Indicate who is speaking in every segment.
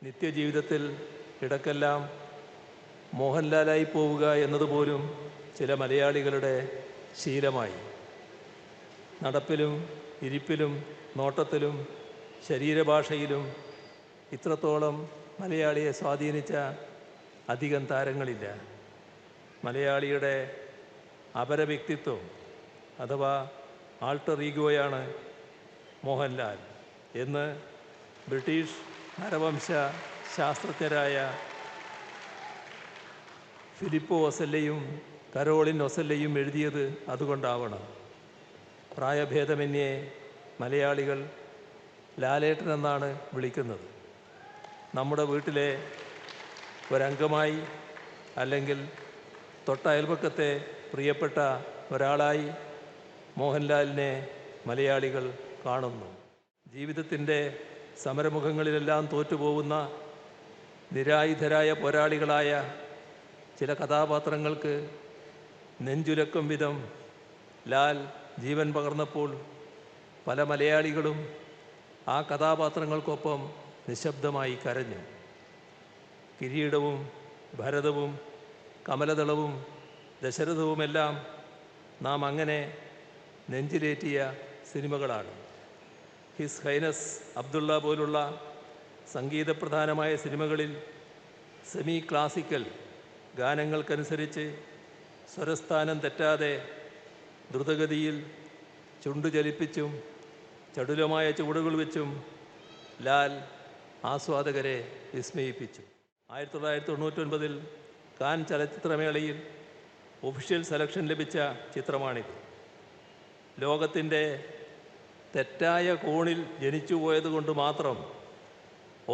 Speaker 1: നിത്യജീവിതത്തിൽ ഇടയ്ക്കെല്ലാം മോഹൻലാലായി പോവുക എന്നതുപോലും ചില മലയാളികളുടെ ശീലമായി. നടപ്പിലും ഇരിപ്പിലും നോട്ടത്തിലും ശരീരഭാഷയിലും ഇത്രത്തോളം മലയാളിയെ സ്വാധീനിച്ച അധികം താരങ്ങളില്ല. മലയാളിയുടെ അപരവ്യക്തിത്വം അഥവാ ആൾട്ടർ ഈഗോയാണ് മോഹൻലാൽ എന്ന് ബ്രിട്ടീഷ് നരവംശ ശാസ്ത്രജ്ഞരായ ഫിലിപ്പോ ഒസല്ലയും കരോളിൻ ഒസല്ലയും എഴുതിയത് അതുകൊണ്ടാവണം. പ്രായഭേദമന്യേ മലയാളികൾ ലാലേട്ടൻ എന്നാണ് വിളിക്കുന്നത്. നമ്മുടെ വീട്ടിലെ ഒരംഗമായി അല്ലെങ്കിൽ തൊട്ടയൽപക്കത്തെ പ്രിയപ്പെട്ട ഒരാളായി മോഹൻലാലിനെ മലയാളികൾ കാണുന്നു. ജീവിതത്തിൻ്റെ സമരമുഖങ്ങളിലെല്ലാം തോറ്റുപോകുന്ന നിരായുധരായ പോരാളികളായ ചില കഥാപാത്രങ്ങൾക്ക് നെഞ്ചുലക്കും വിധം ലാൽ ജീവൻ പകർന്നപ്പോൾ പല മലയാളികളും ആ കഥാപാത്രങ്ങൾക്കൊപ്പം നിശബ്ദമായി കരഞ്ഞു. കിരീടവും ഭരതവും കമലദളവും ദശരഥവുമെല്ലാം നാം അങ്ങനെ നെഞ്ചിലേറ്റിയ സിനിമകളാണ്. ഹിസ് ഹൈനസ് അബ്ദുള്ള പോലുള്ള സംഗീതപ്രധാനമായ സിനിമകളിൽ സെമി ക്ലാസിക്കൽ ഗാനങ്ങൾക്കനുസരിച്ച് സ്വരസ്ഥാനം തെറ്റാതെ ദ്രുതഗതിയിൽ ചുണ്ടുചലിപ്പിച്ചും ചടുലമായ ചുവടുകൾ വെച്ചും ലാൽ ആസ്വാദകരെ വിസ്മയിപ്പിച്ചു. 1999 കാൻ ചലച്ചിത്രമേളയിൽ ഒഫീഷ്യൽ സെലക്ഷൻ ലഭിച്ച ചിത്രമാണിത്. ലോകത്തിൻ്റെ തെറ്റായ കോണിൽ ജനിച്ചുപോയതുകൊണ്ട് മാത്രം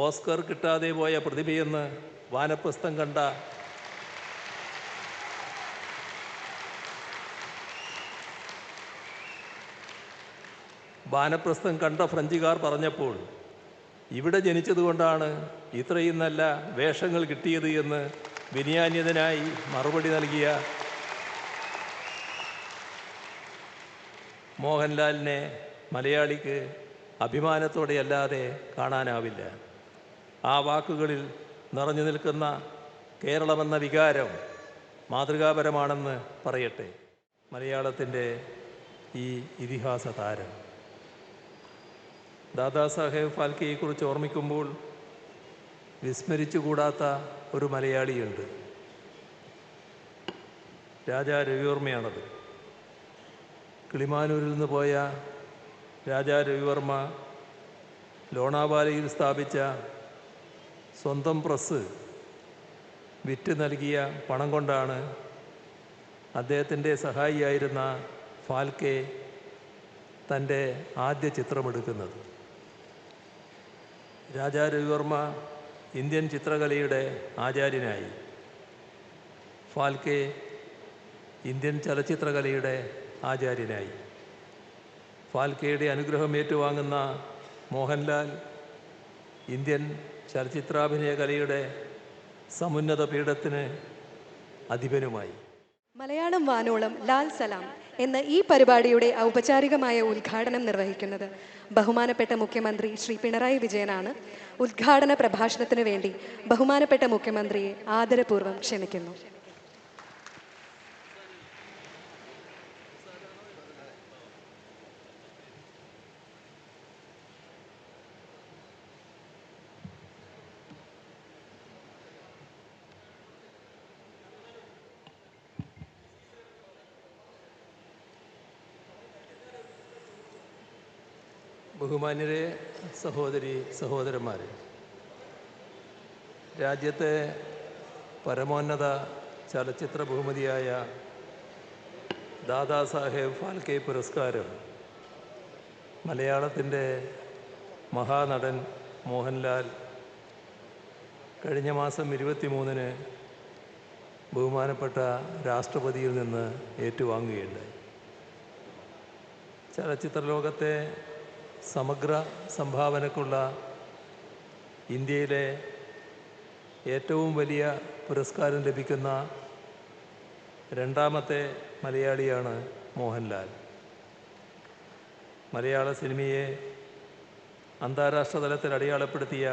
Speaker 1: ഓസ്കർ കിട്ടാതെ പോയ പ്രതിഭയെന്ന് വാനപ്രസ്ഥം കണ്ട ഫ്രഞ്ചുകാർ പറഞ്ഞപ്പോൾ ഇവിടെ ജനിച്ചതുകൊണ്ടാണ് ഇത്രയും നല്ല വേഷങ്ങൾ കിട്ടിയത് എന്ന് വിനയാന്യതനായി മറുപടി നൽകിയ മോഹൻലാലിനെ മലയാളിക്ക് അഭിമാനത്തോടെയല്ലാതെ കാണാനാവില്ല. ആ വാക്കുകളിൽ നിറഞ്ഞു നിൽക്കുന്ന കേരളമെന്ന വികാരം മാതൃകാപരമാണെന്ന് പറയട്ടെ. മലയാളത്തിൻ്റെ ഈ ഇതിഹാസ താരം ദാദാസാഹേബ് ഫാൽക്കെയെക്കുറിച്ച് ഓർമ്മിക്കുമ്പോൾ വിസ്മരിച്ചുകൂടാത്ത ഒരു മലയാളിയുണ്ട്. രാജാ രവിവർമ്മയാണത്. കിളിമാനൂരിൽ നിന്ന് പോയ രാജാ രവിവർമ്മ ലോണാവാലയിൽ സ്ഥാപിച്ച സ്വന്തം പ്രസ് വിറ്റ് നൽകിയ പണം കൊണ്ടാണ് അദ്ദേഹത്തിൻ്റെ സഹായിയായിരുന്ന ഫാൽക്കെ തൻ്റെ ആദ്യ ചിത്രമെടുക്കുന്നത്. രാജാ രവിവർമ്മ ഇന്ത്യൻ ചിത്രകലയുടെ ആചാര്യനായി. ഫാൽക്കെ ഇന്ത്യൻ ചലച്ചിത്രകലയുടെ ആചാര്യനായി. ഫാൽക്കെയുടെ അനുഗ്രഹം ഏറ്റുവാങ്ങുന്ന മോഹൻലാൽ ഇന്ത്യൻ ചലച്ചിത്രാഭിനയ കലയുടെ സമുന്നത പീഠത്തിന് അധിപനുമായി.
Speaker 2: മലയാളം വാനോളം ലാൽ സലാം എന്ന ഈ പരിപാടിയുടെ ഔപചാരികമായ ഉദ്ഘാടനം നിർവഹിക്കുന്നത് ബഹുമാനപ്പെട്ട മുഖ്യമന്ത്രി ശ്രീ പിണറായി വിജയനാണ്. ഉദ്ഘാടന പ്രഭാഷണത്തിന് വേണ്ടി ബഹുമാനപ്പെട്ട മുഖ്യമന്ത്രിയെ ആദരപൂർവ്വം ക്ഷണിക്കുന്നു.
Speaker 1: ബഹുമാന്യരെ, സഹോദരി സഹോദരന്മാരെ, രാജ്യത്തെ പരമോന്നത ചലച്ചിത്ര ബഹുമതിയായ ദാദാസാഹേബ് ഫാൽക്കെ പുരസ്കാരം മലയാളത്തിൻ്റെ മഹാനടൻ മോഹൻലാൽ കഴിഞ്ഞ മാസം 23-ന് ബഹുമാനപ്പെട്ട രാഷ്ട്രപതിയിൽ നിന്ന് ഏറ്റുവാങ്ങുകയുണ്ടായി. ചലച്ചിത്ര ലോകത്തെ സമഗ്ര സംഭാവനക്കുള്ള ഇന്ത്യയിലെ ഏറ്റവും വലിയ പുരസ്കാരം ലഭിക്കുന്ന രണ്ടാമത്തെ മലയാളിയാണ് മോഹൻലാൽ. മലയാള സിനിമയെ അന്താരാഷ്ട്ര തലത്തിൽ അടയാളപ്പെടുത്തിയ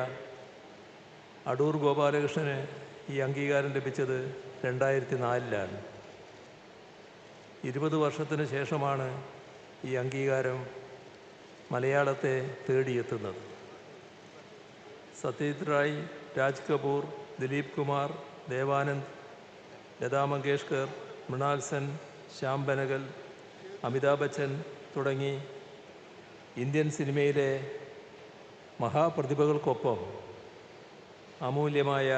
Speaker 1: അടൂർ ഗോപാലകൃഷ്ണന് ഈ അംഗീകാരം ലഭിച്ചത് 2004-ലാണ്. 20 വർഷത്തിന് ശേഷമാണ് ഈ അംഗീകാരം മലയാളത്തെ തേടിയെത്തുന്നത്. സത്യജിത് റായ്, രാജ് കപൂർ, ദിലീപ് കുമാർ, ദേവാനന്ദ്, ലതാ മങ്കേഷ്കർ, മൃണാൽ സെൻ, ശ്യാം ബനഗൽ, അമിതാഭ് ബച്ചൻ തുടങ്ങി ഇന്ത്യൻ സിനിമയിലെ മഹാപ്രതിഭകൾക്കൊപ്പം അമൂല്യമായ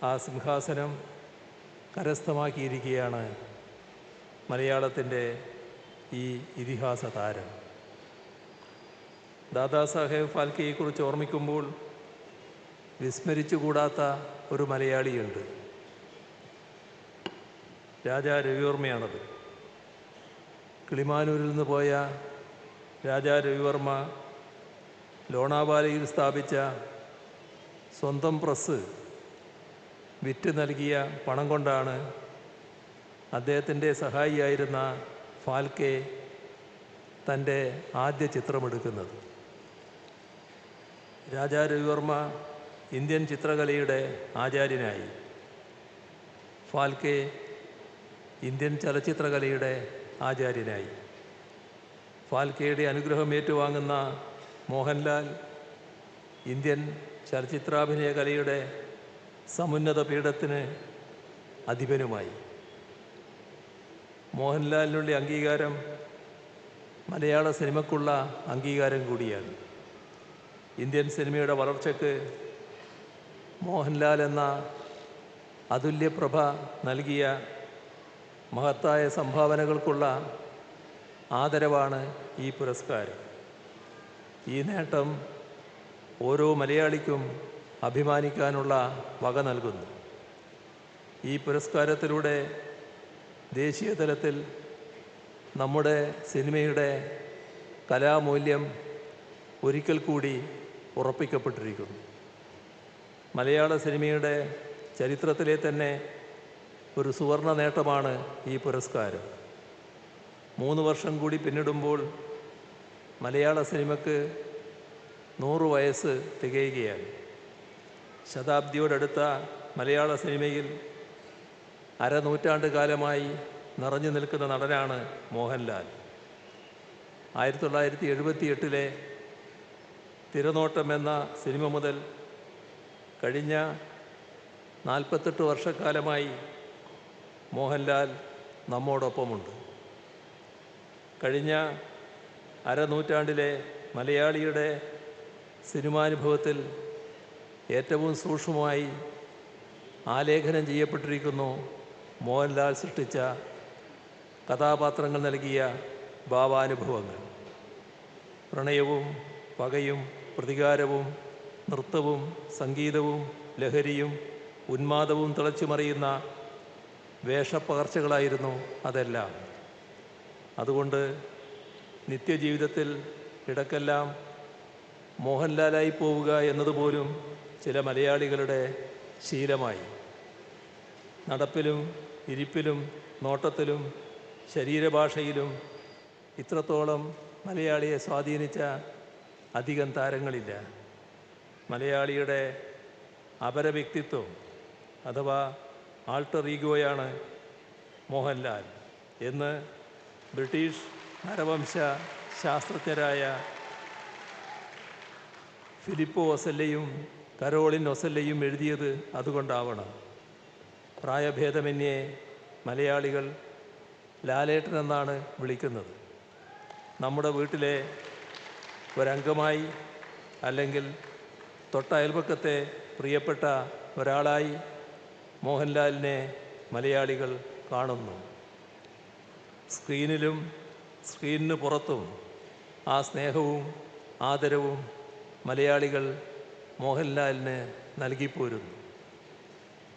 Speaker 1: ആ സിംഹാസനം കരസ്ഥമാക്കിയിരിക്കുകയാണ് മലയാളത്തിൻ്റെ ഈ ഇതിഹാസ താരം. ദാദാസാഹേബ് ഫാൽക്കെയെക്കുറിച്ച് ഓർമ്മിക്കുമ്പോൾ വിസ്മരിച്ചുകൂടാത്ത ഒരു മലയാളിയുണ്ട്. രാജാ രവിവർമ്മയാണത്. കിളിമാനൂരിൽ നിന്ന് പോയ രാജാ രവിവർമ്മ ലോണാവാലയിൽ സ്ഥാപിച്ച സ്വന്തം പ്രസ് വിറ്റ് നൽകിയ പണം കൊണ്ടാണ് അദ്ദേഹത്തിൻ്റെ സഹായിയായിരുന്ന ഫാൽക്കെ തൻ്റെ ആദ്യ ചിത്രമെടുക്കുന്നത്. രാജാ രവിവർമ്മ ഇന്ത്യൻ ചിത്രകലയുടെ ആചാര്യനായി. ഫാൽക്കെ ഇന്ത്യൻ ചലച്ചിത്രകലയുടെ ആചാര്യനായി. ഫാൽക്കെയുടെ അനുഗ്രഹം ഏറ്റുവാങ്ങുന്ന മോഹൻലാൽ ഇന്ത്യൻ ചലച്ചിത്രാഭിനയ കലയുടെ സമുന്നത പീഠത്തിന് അധിപനുമായി. മോഹൻലാലിനുള്ള അംഗീകാരം മലയാള സിനിമയ്ക്കുള്ള അംഗീകാരം കൂടിയാണ്. ഇന്ത്യൻ സിനിമയുടെ വളർച്ചയ്ക്ക് മോഹൻലാൽ എന്ന അതുല്യപ്രഭ നൽകിയ മഹത്തായ സംഭാവനകൾക്കുള്ള ആദരവാണ് ഈ പുരസ്കാരം. ഈ നേട്ടം ഓരോ മലയാളിക്കും അഭിമാനിക്കാനുള്ള വക നൽകുന്നു. ഈ പുരസ്കാരത്തിലൂടെ ദേശീയ തലത്തിൽ നമ്മുടെ സിനിമയുടെ കലാമൂല്യം ഒരിക്കൽ കൂടി ഉറപ്പിക്കപ്പെട്ടിരിക്കുന്നു. മലയാള സിനിമയുടെ ചരിത്രത്തിലെ തന്നെ ഒരു സുവർണ നേട്ടമാണ് ഈ പുരസ്കാരം. 3 വർഷം കൂടി പിന്നിടുമ്പോൾ മലയാള സിനിമയ്ക്ക് 100 വയസ്സ് തികയുകയാണ്. ശതാബ്ദിയോടടുത്ത മലയാള സിനിമയിൽ അരനൂറ്റാണ്ട് കാലമായി നിറഞ്ഞു നിൽക്കുന്ന നടനാണ് മോഹൻലാൽ. 1978-ലെ തിരനോട്ടം എന്ന സിനിമ മുതൽ കഴിഞ്ഞ 48 വർഷക്കാലമായി മോഹൻലാൽ നമ്മോടൊപ്പമുണ്ട്. കഴിഞ്ഞ അരനൂറ്റാണ്ടിലെ മലയാളിയുടെ സിനിമാനുഭവത്തിൽ ഏറ്റവും സൂക്ഷ്മമായി ആലേഖനം ചെയ്യപ്പെട്ടിരിക്കുന്നു മോഹൻലാൽ സൃഷ്ടിച്ച കഥാപാത്രങ്ങൾ നൽകിയ ഭാവാനുഭവങ്ങൾ. പ്രണയവും പകയും പ്രതികാരവും നൃത്തവും സംഗീതവും ലഹരിയും ഉന്മാദവും തിളച്ചുമറിയുന്ന വേഷപ്പകർച്ചകളായിരുന്നു അതെല്ലാം. അതുകൊണ്ട് നിത്യജീവിതത്തിൽ ഇടയ്ക്കെല്ലാം മോഹൻലാലായി പോവുക എന്നതുപോലും ചില മലയാളികളുടെ ശീലമായി. നടപ്പിലും ഇരിപ്പിലും നോട്ടത്തിലും ശരീരഭാഷയിലും ഇത്രത്തോളം മലയാളിയെ സ്വാധീനിച്ച അധികം താരങ്ങളില്ല. മലയാളിയുടെ അപരവ്യക്തിത്വം അഥവാ ആൾട്ടർ ഈഗോയാണ് മോഹൻലാൽ എന്ന് ബ്രിട്ടീഷ് നരവംശ ശാസ്ത്രജ്ഞരായ ഫിലിപ്പോ ഒസല്ലയും കരോളിൻ ഒസല്ലയും എഴുതിയത് അതുകൊണ്ടാവണം. പ്രായഭേദമന്യേ മലയാളികൾ ലാലേട്ടൻ എന്നാണ് വിളിക്കുന്നത്. നമ്മുടെ വീട്ടിലെ ഒരംഗമായി അല്ലെങ്കിൽ തൊട്ടയൽപക്കത്തെ പ്രിയപ്പെട്ട ഒരാളായി മോഹൻലാലിനെ മലയാളികൾ കാണുന്നു. സ്ക്രീനിലും സ്ക്രീനിന് പുറത്തും ആ സ്നേഹവും ആദരവും മലയാളികൾ മോഹൻലാലിന് നൽകിപ്പോരുന്നു.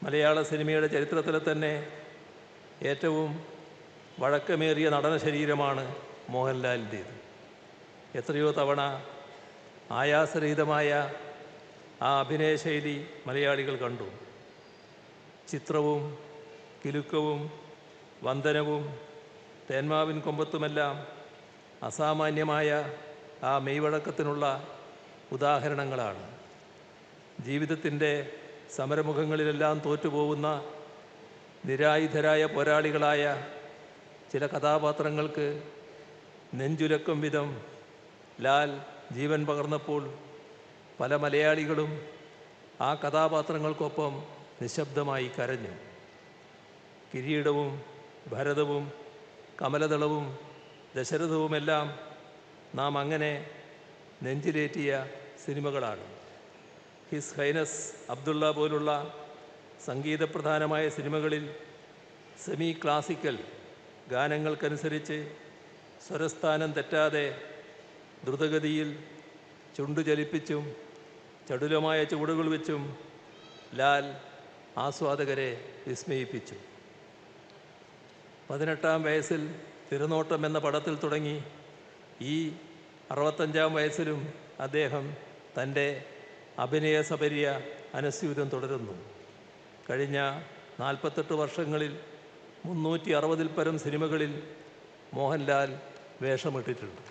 Speaker 1: മലയാള സിനിമയുടെ ചരിത്രത്തിലെ തന്നെ ഏറ്റവും വഴക്കമേറിയ നടന ശരീരമാണ് മോഹൻലാലിൻ്റേത്. എത്രയോ തവണ ആയാസരഹിതമായ ആ അഭിനയശൈലി മലയാളികൾ കണ്ടു. ചിത്രവും കിലുക്കവും വന്ദനവും തേന്മാവിൻ കൊമ്പത്തുമെല്ലാം അസാമാന്യമായ ആ മെയ്വഴക്കത്തിനുള്ള ഉദാഹരണങ്ങളാണ്. ജീവിതത്തിൻ്റെ സമരമുഖങ്ങളിലെല്ലാം തോറ്റുപോകുന്ന നിരായുധരായ പോരാളികളായ ചില കഥാപാത്രങ്ങൾക്ക് നെഞ്ചുലക്കും വിധം ലാൽ ജീവൻ പകർന്നപ്പോൾ പല മലയാളികളും ആ കഥാപാത്രങ്ങൾക്കൊപ്പം നിശബ്ദമായി കരഞ്ഞു. കിരീടവും ഭരതവും കമലദളവും ദശരഥവുമെല്ലാം നാം അങ്ങനെ നെഞ്ചിലേറ്റിയ സിനിമകളാണ്. ഹിസ് ഹൈനസ് അബ്ദുള്ള പോലുള്ള സംഗീതപ്രധാനമായ സിനിമകളിൽ സെമി ക്ലാസിക്കൽ ഗാനങ്ങൾക്കനുസരിച്ച് സ്വരസ്ഥാനം തെറ്റാതെ ദ്രുതഗതിയിൽ ചുണ്ടു ചലിപ്പിച്ചും ചടുലമായ ചുവടുകൾ വെച്ചും ലാൽ ആസ്വാദകരെ വിസ്മയിപ്പിച്ചു. 18-ാം വയസ്സിൽ തിരുനോട്ടം എന്ന പടത്തിൽ തുടങ്ങി ഈ 65-ാം വയസ്സിലും അദ്ദേഹം തൻ്റെ അഭിനയ സപര്യ അനസ്യൂതം തുടരുന്നു. കഴിഞ്ഞ 48 വർഷങ്ങളിൽ 360-ൽ പരം സിനിമകളിൽ മോഹൻലാൽ വേഷമിട്ടിട്ടുണ്ട്.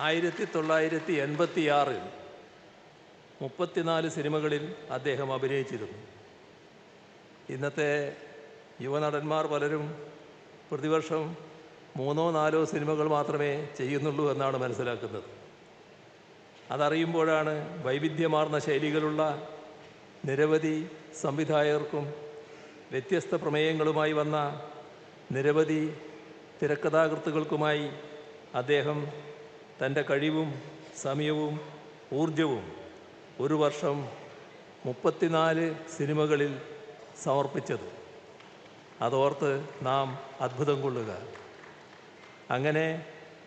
Speaker 1: 1986-ൽ 34 സിനിമകളിൽ അദ്ദേഹം അഭിനയിച്ചിരുന്നു. ഇന്നത്തെ യുവനടന്മാർ പലരും പ്രതിവർഷം 3-4 സിനിമകൾ മാത്രമേ ചെയ്യുന്നുള്ളൂ എന്നാണ് മനസ്സിലാക്കുന്നത്. അതറിയുമ്പോഴാണ് വൈവിധ്യമാർന്ന ശൈലികളുള്ള നിരവധി സംവിധായകർക്കും വ്യത്യസ്ത പ്രമേയങ്ങളുമായി വന്ന നിരവധി തിരക്കഥാകൃത്തുക്കൾക്കുമായി അദ്ദേഹം തൻ്റെ കഴിവും സമയവും ഊർജവും ഒരു വർഷം 34 സിനിമകളിൽ സമർപ്പിച്ചത്. അതോർത്ത് നാം അത്ഭുതം കൊള്ളുക. അങ്ങനെ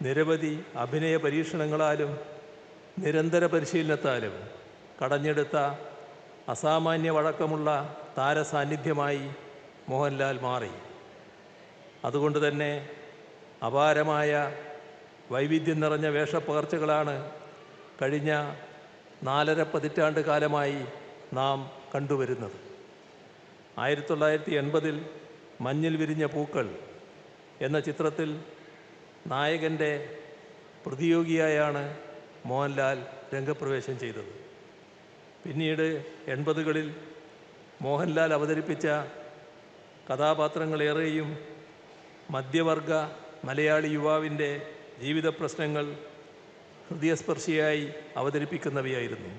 Speaker 1: നിരവധി അഭിനയ പരീക്ഷണങ്ങളാലും നിരന്തര പരിശീലനത്താലും കടഞ്ഞെടുത്ത അസാമാന്യ വഴക്കമുള്ള താരസാന്നിധ്യമായി മോഹൻലാൽ മാറി. അതുകൊണ്ട് തന്നെ അപാരമായ വൈവിധ്യം നിറഞ്ഞ വേഷപ്പകർച്ചകളാണ് കഴിഞ്ഞ 4.5 പതിറ്റാണ്ട് കാലമായി നാം കണ്ടുവരുന്നത്. 1980-ൽ മഞ്ഞിൽ വിരിഞ്ഞ പൂക്കൾ എന്ന ചിത്രത്തിൽ നായകൻ്റെ പ്രതിയോഗിയായാണ് മോഹൻലാൽ രംഗപ്രവേശം ചെയ്തത്. പിന്നീട് 80കളിൽ മോഹൻലാൽ അവതരിപ്പിച്ച കഥാപാത്രങ്ങളേറെയും മധ്യവർഗ മലയാളി യുവാവിൻ്റെ ജീവിത പ്രശ്നങ്ങൾ ഹൃദയസ്പർശിയായി അവതരിപ്പിക്കുന്നവയായിരുന്നു.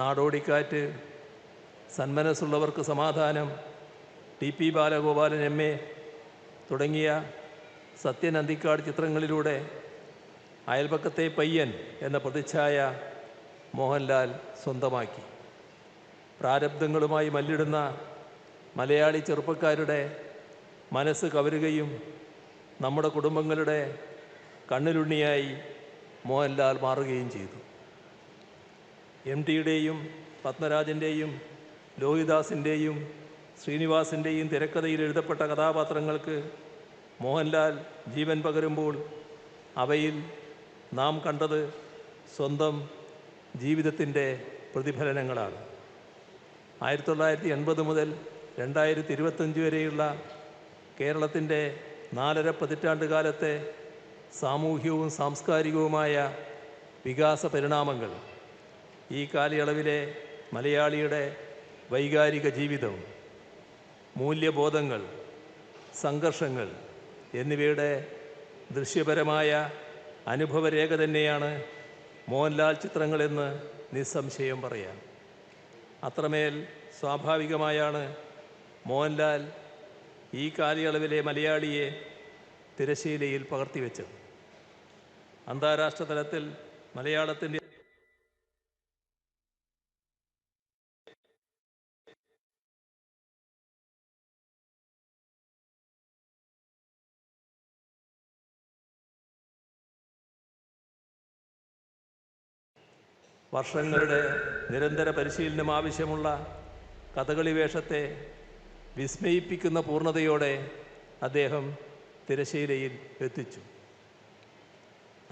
Speaker 1: നാടോടിക്കാറ്റ്, സന്മനസ്സുള്ളവർക്ക് സമാധാനം, TP ബാലഗോപാലൻ MA തുടങ്ങിയ സത്യൻ അന്തിക്കാട് ചിത്രങ്ങളിലൂടെ അയൽപക്കത്തെ പയ്യൻ എന്ന പ്രതിച്ഛായ മോഹൻലാൽ സ്വന്തമാക്കി. പ്രാരബ്ധങ്ങളുമായി മല്ലിടുന്ന മലയാളി ചെറുപ്പക്കാരുടെ മനസ്സ് കവരുകയും നമ്മുടെ കുടുംബങ്ങളുടെ കണ്ണിലുണ്ണിയായി മോഹൻലാൽ മാറുകയും ചെയ്തു. MTയുടെയും പത്മരാജൻ്റെയും ലോഹിദാസിൻ്റെയും ശ്രീനിവാസിൻ്റെയും തിരക്കഥയിൽ എഴുതപ്പെട്ട കഥാപാത്രങ്ങൾക്ക് മോഹൻലാൽ ജീവൻ പകരുമ്പോൾ അവയിൽ നാം കണ്ടത് സ്വന്തം ജീവിതത്തിൻ്റെ പ്രതിഫലനങ്ങളാണ്. 1980 മുതൽ 2025 വരെയുള്ള കേരളത്തിൻ്റെ 4.5 പതിറ്റാണ്ട് കാലത്തെ സാമൂഹ്യവും സാംസ്കാരികവുമായ വികാസ പരിണാമങ്ങൾ, ഈ കാലയളവിലെ മലയാളിയുടെ വൈകാരിക ജീവിതം, മൂല്യബോധങ്ങൾ, സംഘർഷങ്ങൾ എന്നിവയുടെ ദൃശ്യപരമായ അനുഭവരേഖ തന്നെയാണ് മോഹൻലാൽ ചിത്രങ്ങളെന്ന് നിസ്സംശയം പറയാം. അത്രമേൽ സ്വാഭാവികമായാണ് മോഹൻലാൽ ഈ കാലയളവിലെ മലയാളിയെ തിരശ്ശീലയിൽ പകർത്തിവെച്ചത്. അന്താരാഷ്ട്ര തലത്തിൽ മലയാളത്തിൻ്റെ വർഷങ്ങളുടെ നിരന്തര പരിശീലനം ആവശ്യമുള്ള കഥകളി വേഷത്തെ വിസ്മയിപ്പിക്കുന്ന പൂർണ്ണതയോടെ അദ്ദേഹം തിരശ്ശീലയിൽ എത്തിച്ചു.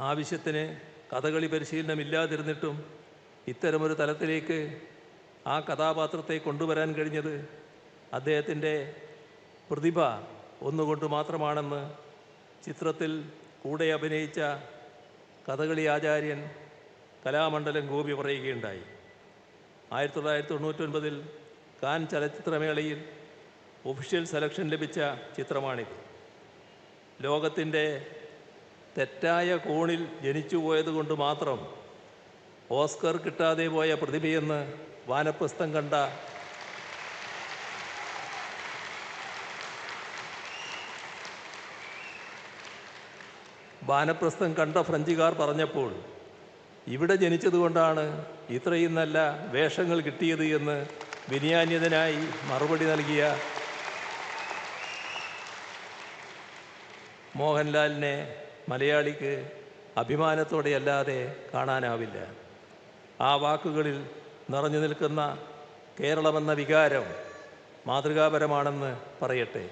Speaker 1: ആവശ്യത്തിന് കഥകളി പരിശീലനമില്ലാതിരുന്നിട്ടും ഇത്തരമൊരു തലത്തിലേക്ക് ആ കഥാപാത്രത്തെ കൊണ്ടുവരാൻ കഴിഞ്ഞത് അദ്ദേഹത്തിൻ്റെ പ്രതിഭ ഒന്നുകൊണ്ട് മാത്രമാണെന്ന് ചിത്രത്തിൽ കൂടെ അഭിനയിച്ച കഥകളി ആചാര്യൻ കലാമണ്ഡലം ഗോപി പറയുകയുണ്ടായി. 1999 കാൻ ചലച്ചിത്രമേളയിൽ ഒഫീഷ്യൽ സെലക്ഷൻ ലഭിച്ച ചിത്രമാണിത്. ലോകത്തിൻ്റെ തെറ്റായ കോണിൽ ജനിച്ചു പോയതുകൊണ്ട് മാത്രം ഓസ്കർ കിട്ടാതെ പോയ പ്രതിഭയെന്ന് വാനപ്രസ്ഥം കണ്ട ഫ്രഞ്ചുകാർ പറഞ്ഞപ്പോൾ ഇവിടെ ജനിച്ചതുകൊണ്ടാണ് ഇത്രയും നല്ല വേഷങ്ങൾ കിട്ടിയത് എന്ന് വിനയാന്യതനായി മറുപടി നൽകിയ മോഹൻലാലിനെ മലയാളിക്ക് അഭിമാനത്തോടെയല്ലാതെ കാണാനാവില്ല. ആ വാക്കുകളിൽ നിറഞ്ഞു നിൽക്കുന്ന കേരളമെന്ന വികാരം മാതൃകാപരമാണെന്ന് പറയട്ടെ.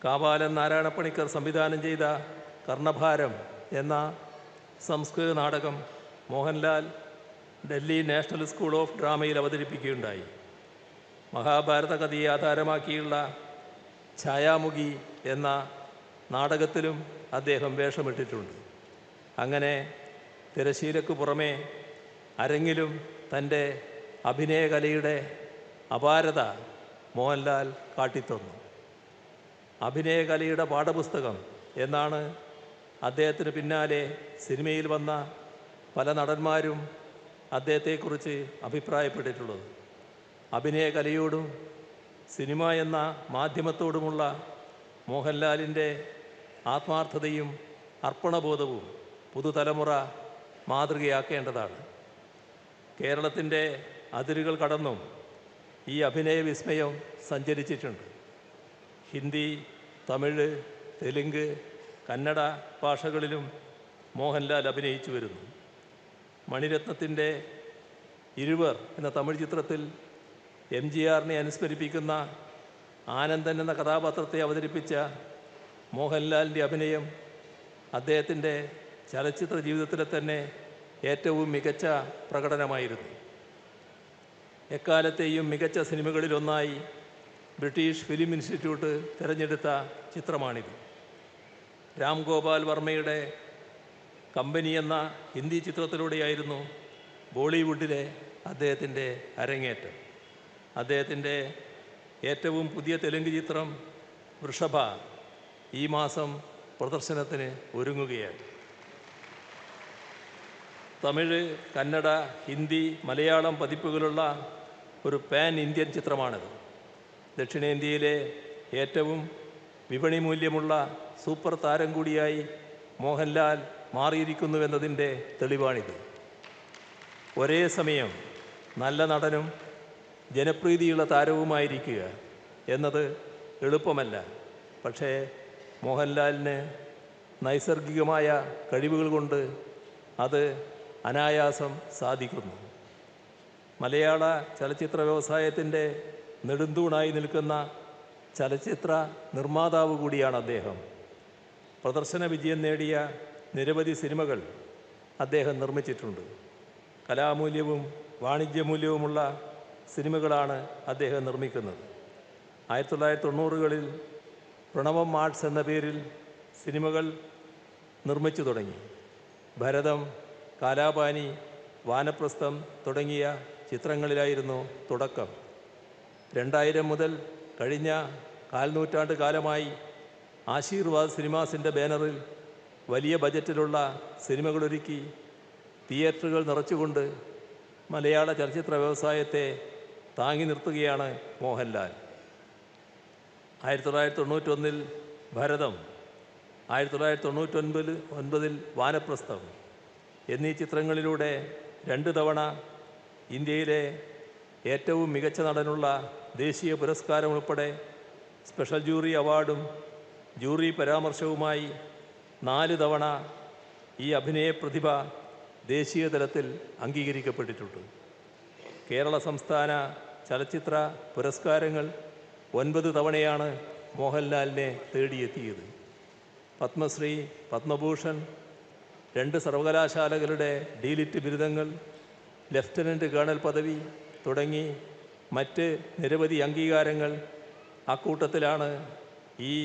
Speaker 1: കാവാലൻ നാരായണപ്പണിക്കർ സംവിധാനം ചെയ്ത കർണഭാരം എന്ന സംസ്കൃത നാടകം Mohanlal Delhi national school of ഡ്രാമയിൽ അവതരിപ്പിക്കുകയുണ്ടായി. മഹാഭാരത കഥയെ ആധാരമാക്കിയുള്ള ഛായാമുഖി എന്ന നാടകത്തിലും അദ്ദേഹം വേഷമിട്ടിട്ടുണ്ട്. അങ്ങനെ തിരശീലയ്ക്ക് പുറമെ അരങ്ങിലും തൻ്റെ അഭിനയകലയുടെ അപാരത മോഹൻലാൽ കാട്ടിത്തന്നു. അഭിനയകലയുടെ പാഠപുസ്തകം എന്നാണ് അദ്ദേഹത്തിന് പിന്നാലെ സിനിമയിൽ വന്ന പല നടന്മാരും അദ്ദേഹത്തെക്കുറിച്ച് അഭിപ്രായപ്പെട്ടിട്ടുള്ളത്. അഭിനയകലയോടും സിനിമ എന്ന മാധ്യമത്തോടുമുള്ള മോഹൻലാലിൻ്റെ ആത്മാർത്ഥതയും അർപ്പണബോധവും പുതുതലമുറ മാതൃകയാക്കേണ്ടതാണ്. കേരളത്തിൻ്റെ അതിരുകൾ കടന്നും ഈ അഭിനയ വിസ്മയം സഞ്ചരിച്ചിട്ടുണ്ട്. ഹിന്ദി, തമിഴ്, തെലുങ്ക്, കന്നഡ ഭാഷകളിലും മോഹൻലാൽ അഭിനയിച്ചു വരുന്നു. മണിരത്നത്തിൻ്റെ ഇരുവർ എന്ന തമിഴ് ചിത്രത്തിൽ MGRനെ അനുസ്മരിപ്പിക്കുന്ന ആനന്ദൻ എന്ന കഥാപാത്രത്തെ അവതരിപ്പിച്ച മോഹൻലാലിൻ്റെ അഭിനയം അദ്ദേഹത്തിൻ്റെ ചലച്ചിത്ര ജീവിതത്തിലെ തന്നെ ഏറ്റവും മികച്ച പ്രകടനമായിരുന്നു. എക്കാലത്തെയും മികച്ച സിനിമകളിലൊന്നായി ബ്രിട്ടീഷ് ഫിലിം ഇൻസ്റ്റിറ്റ്യൂട്ട് തിരഞ്ഞെടുത്ത ചിത്രമാണിത്. രാം ഗോപാൽ വർമ്മയുടെ കമ്പനി എന്ന ഹിന്ദി ചിത്രത്തിലൂടെയായിരുന്നു ബോളിവുഡിലെ അദ്ദേഹത്തിൻ്റെ അരങ്ങേറ്റം. അദ്ദേഹത്തിൻ്റെ ഏറ്റവും പുതിയ തെലുങ്ക് ചിത്രം വൃഷഭ ഈ മാസം പ്രദർശനത്തിന് ഒരുങ്ങുകയാണ്. തമിഴ്, കന്നഡ, ഹിന്ദി, മലയാളം പതിപ്പുകളുള്ള ഒരു പാൻ ഇന്ത്യൻ ചിത്രമാണിത്. ദക്ഷിണേന്ത്യയിലെ ഏറ്റവും വിപണി മൂല്യമുള്ള സൂപ്പർ താരം കൂടിയായി മോഹൻലാൽ മാറിയിരിക്കുന്നുവെന്നതിൻ്റെ തെളിവാണിത്. ഒരേ സമയം നല്ല നടനും ജനപ്രീതിയുള്ള താരവുമായിരിക്കുക എന്നത് എളുപ്പമല്ല. പക്ഷേ മോഹൻലാലിന് നൈസർഗികമായ കഴിവുകൾ കൊണ്ട് അത് അനായാസം സാധിക്കുന്നു. മലയാള ചലച്ചിത്ര വ്യവസായത്തിൻ്റെ നെടുന്തൂണായി നിൽക്കുന്ന ചലച്ചിത്ര നിർമ്മാതാവ് കൂടിയാണ് അദ്ദേഹം. പ്രദർശന വിജയം നേടിയ നിരവധി സിനിമകൾ അദ്ദേഹം നിർമ്മിച്ചിട്ടുണ്ട്. കലാമൂല്യവും വാണിജ്യമൂല്യവുമുള്ള സിനിമകളാണ് അദ്ദേഹം നിർമ്മിക്കുന്നത്. 1990കളിൽ പ്രണവം ആർട്സ് എന്ന പേരിൽ സിനിമകൾ നിർമ്മിച്ചു തുടങ്ങി. ഭരതം, കാലാപാനി, വാനപ്രസ്ഥം തുടങ്ങിയ ചിത്രങ്ങളിലായിരുന്നു തുടക്കം. 2000 മുതൽ കഴിഞ്ഞ കാൽനൂറ്റാണ്ട് കാലമായി ആശീർവാദ് സിനിമാസിൻ്റെ ബാനറിൽ വലിയ ബജറ്റിലുള്ള സിനിമകളൊരുക്കി തിയേറ്ററുകൾ നിറച്ചുകൊണ്ട് മലയാള ചലച്ചിത്ര വ്യവസായത്തെ താങ്ങി നിർത്തുകയാണ് മോഹൻലാൽ. 1991 ഭരതം, 1999 വാനപ്രസ്ഥം എന്നീ ചിത്രങ്ങളിലൂടെ 2 തവണ ഇന്ത്യയിലെ ഏറ്റവും മികച്ച നടനുള്ള ദേശീയ പുരസ്കാരം ഉൾപ്പെടെ സ്പെഷ്യൽ ജൂറി അവാർഡും ജൂറി പരാമർശവുമായി 4 തവണ ഈ അഭിനയ പ്രതിഭ ദേശീയ തലത്തിൽ അംഗീകരിക്കപ്പെട്ടിട്ടുണ്ട്. കേരള സംസ്ഥാന ചലച്ചിത്ര പുരസ്കാരങ്ങൾ 9 തവണയാണ് മോഹൻലാലിനെ തേടിയെത്തിയത്. പത്മശ്രീ, പത്മഭൂഷൺ, 2 സർവകലാശാലകളുടെ ഡീലിറ്റ് ബിരുദങ്ങൾ, ലഫ്റ്റനൻ്റ് കേണൽ പദവി തുടങ്ങി മറ്റ് നിരവധി അംഗീകാരങ്ങൾ. അക്കൂട്ടത്തിലാണ് ഈ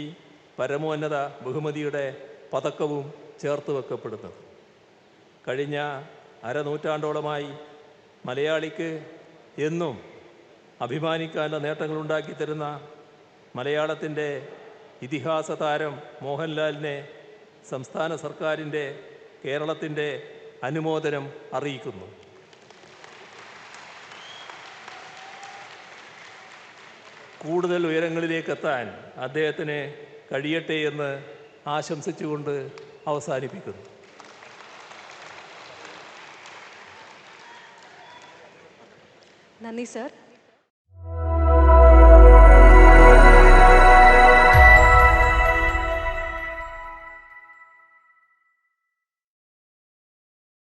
Speaker 1: പരമോന്നത ബഹുമതിയുടെ പതക്കവും ചേർത്ത് വെക്കപ്പെടുന്നത്. കഴിഞ്ഞ അരനൂറ്റാണ്ടോളമായി മലയാളിക്ക് എന്നും അഭിമാനിക്കാനുള്ള നേട്ടങ്ങളുണ്ടാക്കി തരുന്ന മലയാളത്തിൻ്റെ ഇതിഹാസ താരം മോഹൻലാലിനെ സംസ്ഥാന സർക്കാരിൻ്റെ കേരളത്തിൻ്റെ അനുമോദനം അറിയിക്കുന്നു. കൂടുതൽ ഉയരങ്ങളിലേക്കെത്താൻ അദ്ദേഹത്തിന് കഴിയട്ടെ എന്ന് ആശംസിച്ചുകൊണ്ട് അവസാനിപ്പിക്കുന്നു.
Speaker 2: നന്ദി സർ.